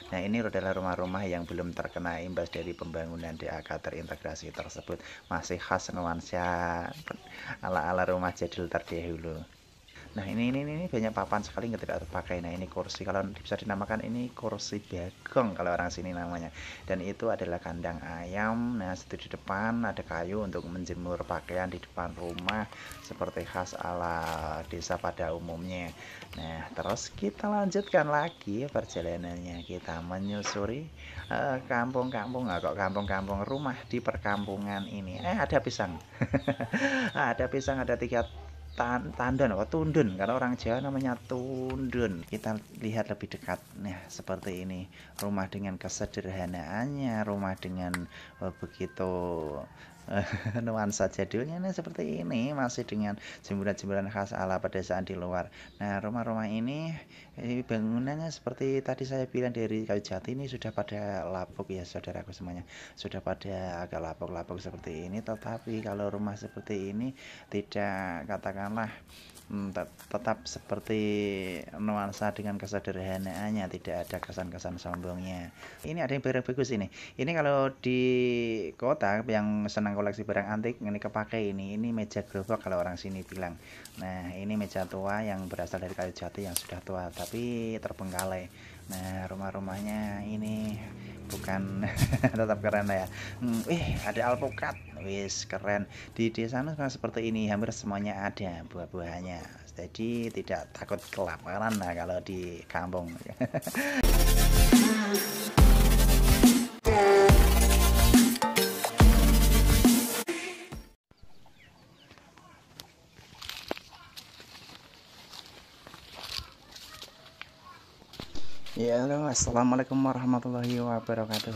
Nah, ini adalah rumah-rumah yang belum terkena imbas dari pembangunan DAK terintegrasi tersebut. Masih khas nuansa ala-ala rumah jadul terdahulu. Nah, ini banyak papan sekali yang tidak terpakai. Nah, ini kursi, kalau bisa dinamakan ini kursi bagong kalau orang sini namanya. Dan itu adalah kandang ayam. Nah, situ di depan ada kayu untuk menjemur pakaian di depan rumah seperti khas ala desa pada umumnya. Nah, terus kita lanjutkan lagi perjalanannya. Kita menyusuri kampung-kampung, kok kampung-kampung, rumah di perkampungan ini. Ada pisang. Ada pisang, ada tiga tandon apa tundun, karena orang Jawa namanya tundun. Kita lihat lebih dekat. Nah, seperti ini rumah dengan kesederhanaannya, rumah dengan begitu nuansa jadulnya. Nah, seperti ini masih dengan jemburan-jemburan khas ala pedesaan di luar. Nah, rumah-rumah ini bangunannya seperti tadi saya bilang dari kayu jati, ini sudah pada lapuk ya saudaraku semuanya, sudah pada agak lapuk-lapuk seperti ini. Tetapi kalau rumah seperti ini tidak, katakanlah, tetap seperti nuansa dengan kesederhanaannya, tidak ada kesan-kesan sombongnya. Ini ada yang barang bagus ini. Ini kalau di kota yang senang koleksi barang antik, ini kepake ini meja gerobak kalau orang sini bilang. Nah, ini meja tua yang berasal dari kayu jati yang sudah tua tapi terbengkalai. Nah, rumah-rumahnya ini bukan tetap keren ya. Ada alpukat, wis keren. Di desa seperti ini hampir semuanya ada buah-buahnya, jadi tidak takut kelaparan lah kalau di kampung. Ya, halo, assalamualaikum warahmatullahi wabarakatuh.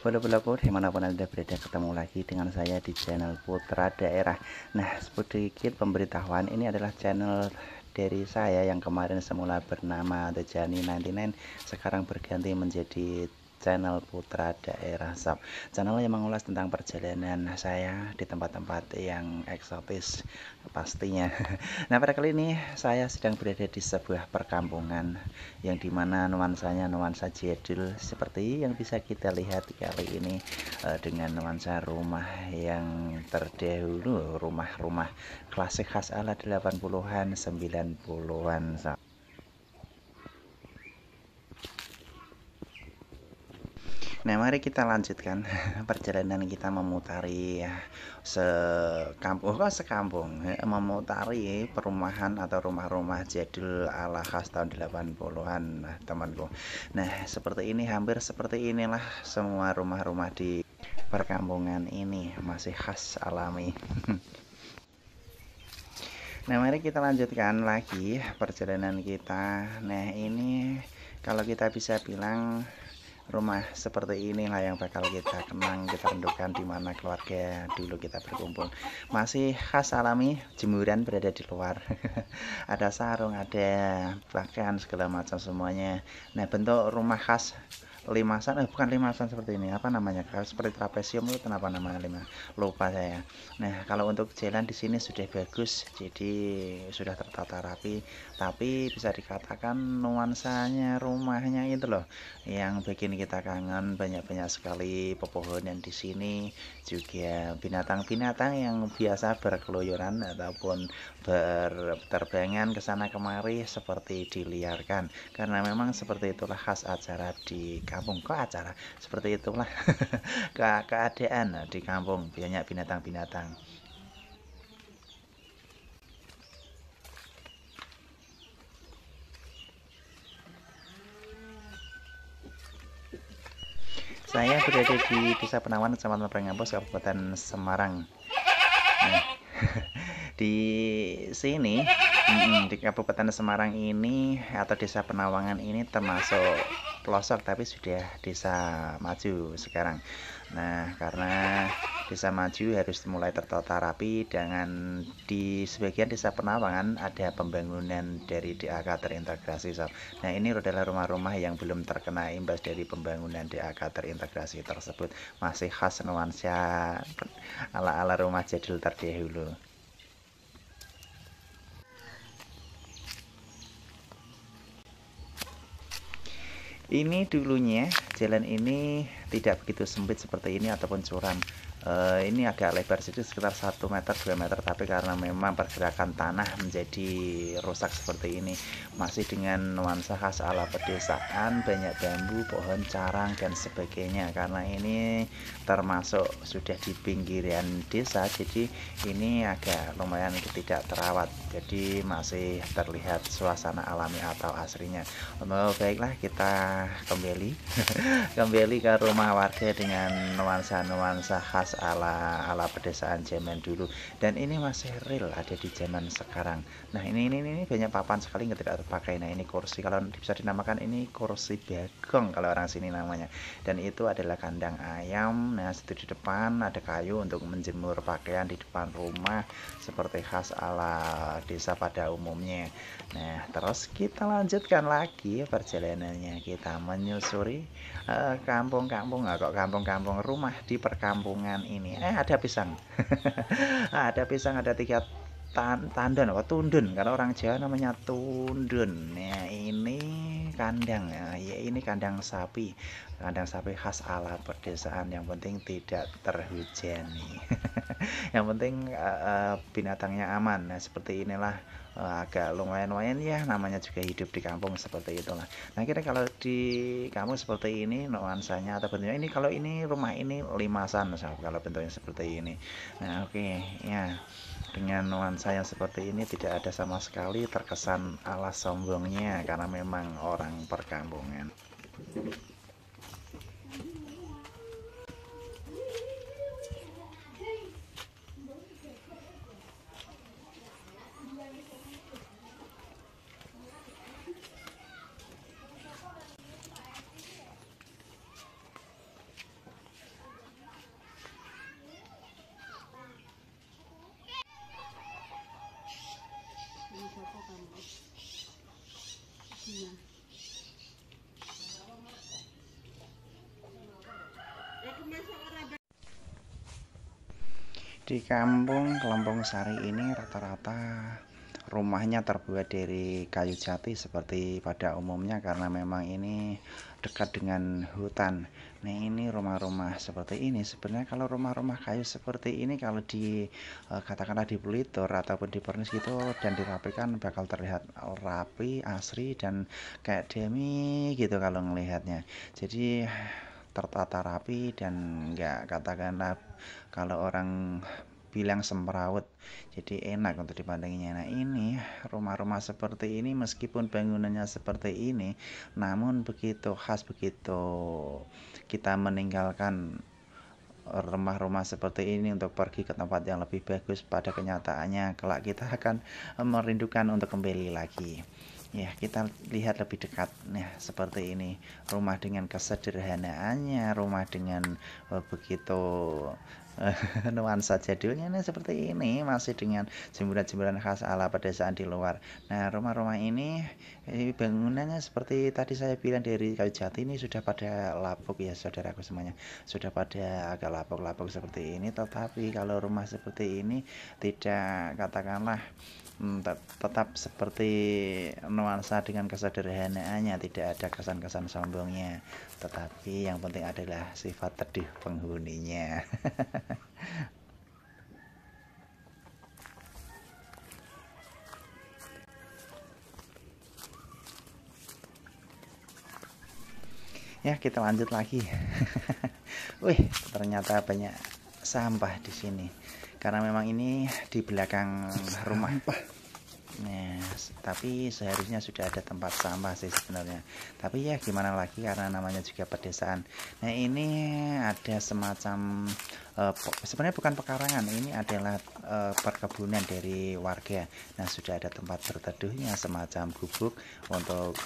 Bola-bolaku dimanapun anda berada, ketemu lagi dengan saya di channel Putra Daerah. Nah, sedikit pemberitahuan, ini adalah channel dari saya yang kemarin semula bernama The Journey 99, sekarang berganti menjadi channel Putra Daerah Sub, channel yang mengulas tentang perjalanan saya di tempat-tempat yang eksotis pastinya. Nah, pada kali ini saya sedang berada di sebuah perkampungan yang dimana nuansanya nuansa jadul seperti yang bisa kita lihat kali ini, dengan nuansa rumah yang terdahulu, rumah-rumah klasik khas ala 80-an 90-an. Nah, mari kita lanjutkan perjalanan kita memutari sekampung, memutari perumahan atau rumah-rumah jadul ala khas tahun 80-an, nah, temanku. Nah, seperti ini, hampir seperti inilah semua rumah-rumah di perkampungan ini, masih khas alami. Nah, mari kita lanjutkan lagi perjalanan kita. Nah, ini kalau kita bisa bilang rumah seperti inilah yang bakal kita kenang, kita rindukan, di mana keluarga dulu kita berkumpul. Masih khas alami, jemuran berada di luar. Ada sarung, ada bahkan segala macam semuanya. Nah, bentuk rumah khas limasan, bukan limasan seperti ini, apa namanya, seperti trapesium itu kenapa namanya lima, lupa saya. Nah, kalau untuk jalan di sini sudah bagus, jadi sudah tertata rapi, tapi bisa dikatakan nuansanya rumahnya itu loh yang bikin kita kangen. Banyak-banyak sekali pepohonan di sini, juga binatang-binatang yang biasa berkeluyuran ataupun berterbangan ke sana kemari seperti diliarkan, karena memang seperti itulah khas acara di kampung. Kok acara seperti itulah keadaan di kampung, banyak binatang-binatang. Saya berada di Desa Penawan, Kecamatan Prengampos, Kabupaten Semarang. Nah, di sini, di Kabupaten Semarang ini atau Desa Penawangan ini termasuk pelosok tapi sudah desa maju sekarang. Nah, karena desa maju harus mulai tertata rapi, dengan di sebagian desa Penawangan ada pembangunan dari DAK terintegrasi. Nah, ini adalah rumah-rumah yang belum terkena imbas dari pembangunan DAK terintegrasi tersebut. Masih khas nuansa ala-ala rumah jadul terdahulu. Ini dulunya jalan ini tidak begitu sempit seperti ini ataupun curam. Ini agak lebar sedikit sekitar 1 meter 2 meter, tapi karena memang pergerakan tanah menjadi rusak seperti ini, masih dengan nuansa khas ala pedesaan, banyak bambu, pohon carang dan sebagainya. Karena ini termasuk sudah di pinggiran desa, jadi ini agak lumayan tidak terawat, jadi masih terlihat suasana alami atau aslinya. Baiklah, kita kembali kembali ke rumah warga dengan nuansa-nuansa khas ala pedesaan zaman dulu, dan ini masih real ada di zaman sekarang. Nah, ini banyak papan sekali yang tidak terpakai. Nah, ini kursi, kalau bisa dinamakan ini kursi bagong kalau orang sini namanya, dan itu adalah kandang ayam. Nah, situ di depan ada kayu untuk menjemur pakaian di depan rumah seperti khas ala desa pada umumnya. Nah, terus kita lanjutkan lagi perjalanannya, kita menyusuri kampung-kampung. Kok kampung-kampung, rumah di perkampungan ini ada pisang. Ada pisang, ada 3 tandon apa tundun, kalau orang Jawa namanya tundun. Nah, ini kandang ya, ini kandang sapi khas ala pedesaan, yang penting tidak terhujani. Yang penting binatangnya aman. Nah, seperti inilah, agak lumayan ya, namanya juga hidup di kampung seperti itulah. Nah, kira kalau di kampung seperti ini nuansanya atau bentuknya ini, kalau ini rumah ini limasan kalau bentuknya seperti ini. Nah, oke, ya, dengan nuansa yang seperti ini tidak ada sama sekali terkesan ala sombongnya, karena memang orang perkampungan. Di kampung Kelempong Sari ini rata-rata rumahnya terbuat dari kayu jati seperti pada umumnya, karena memang ini dekat dengan hutan. Nah, ini rumah-rumah seperti ini. Sebenarnya kalau rumah-rumah kayu seperti ini, kalau di katakanlah di pelitur ataupun di pernis gitu dan dirapikan, bakal terlihat rapi, asri, dan kayak demi gitu kalau ngelihatnya. Jadi tertata rapi dan enggak, katakanlah kalau orang bilang semrawut, jadi enak untuk dipandangnya. Nah, ini rumah-rumah seperti ini meskipun bangunannya seperti ini, namun begitu khas, begitu kita meninggalkan rumah-rumah seperti ini untuk pergi ke tempat yang lebih bagus, pada kenyataannya kelak kita akan merindukan untuk kembali lagi. Ya, kita lihat lebih dekat. Nah, seperti ini rumah dengan kesederhanaannya, rumah dengan begitu nuansa jadulnya. Nah, seperti ini masih dengan jemburan-jemburan khas ala pedesaan di luar. Nah, rumah-rumah ini bangunannya seperti tadi saya bilang dari kayu jati, ini sudah pada lapuk ya saudaraku semuanya, sudah pada agak lapuk-lapuk seperti ini. Tetapi kalau rumah seperti ini tidak, katakanlah tetap seperti nuansa dengan kesederhanaannya, tidak ada kesan-kesan sombongnya, tetapi yang penting adalah sifat teduh penghuninya. Ya, kita lanjut lagi. Wih, ternyata banyak sampah di sini, karena memang ini di belakang rumah. Nah, tapi seharusnya sudah ada tempat sampah sih sebenarnya. Tapi ya gimana lagi, karena namanya juga pedesaan. Nah, ini ada semacam sebenarnya bukan pekarangan, ini adalah perkebunan dari warga. Nah, sudah ada tempat berteduhnya, semacam gubuk untuk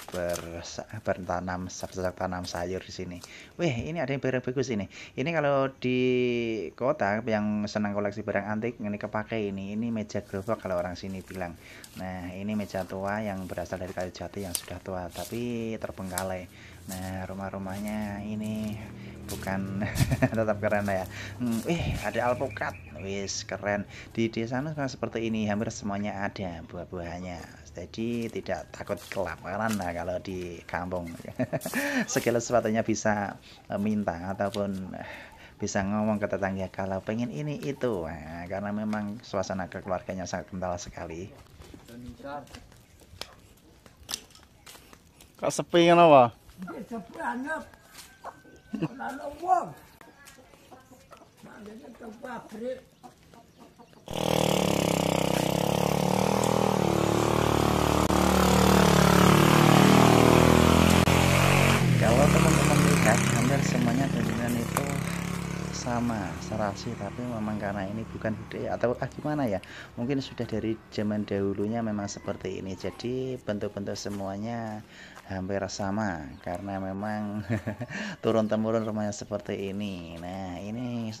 bertanam sayur di sini. Wih, ini ada yang barang bagus ini. Ini kalau di kota yang senang koleksi barang antik, ini kepake ini meja gerobak kalau orang sini bilang. Nah, ini meja tua yang berasal dari kayu jati yang sudah tua tapi terbengkalai. Nah, rumah-rumahnya ini bukan tetap keren ya. Ada alpukat, wis keren. Di desa seperti ini hampir semuanya ada buah-buahannya. Jadi tidak takut kelaparan lah kalau di kampung. Segala sesuatunya bisa minta ataupun bisa ngomong ke tetangga kalau pengen ini itu. Nah, karena memang suasana keluarganya sangat kental sekali. Kok sepi ngono apa? Sepi anyep. Ora ana wong. Mangene ke pabrik. Kalau teman-teman lihat hampir semuanya bangunan itu sama serasi, tapi memang karena ini bukan budaya atau gimana ya, mungkin sudah dari zaman dahulunya memang seperti ini, jadi bentuk-bentuk semuanya hampir sama karena memang turun-temurun rumahnya seperti ini. Nah ini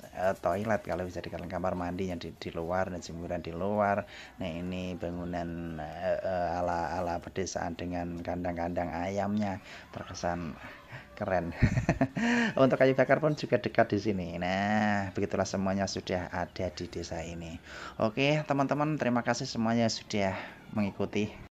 toilet, kalau bisa dikatakan kamar mandi yang di luar dan jemuran di luar. Nah ini bangunan ala pedesaan dengan kandang-kandang ayamnya, terkesan keren. Untuk kayu bakar pun juga dekat di sini. Nah, begitulah semuanya sudah ada di desa ini. Oke, teman-teman, terima kasih semuanya sudah mengikuti.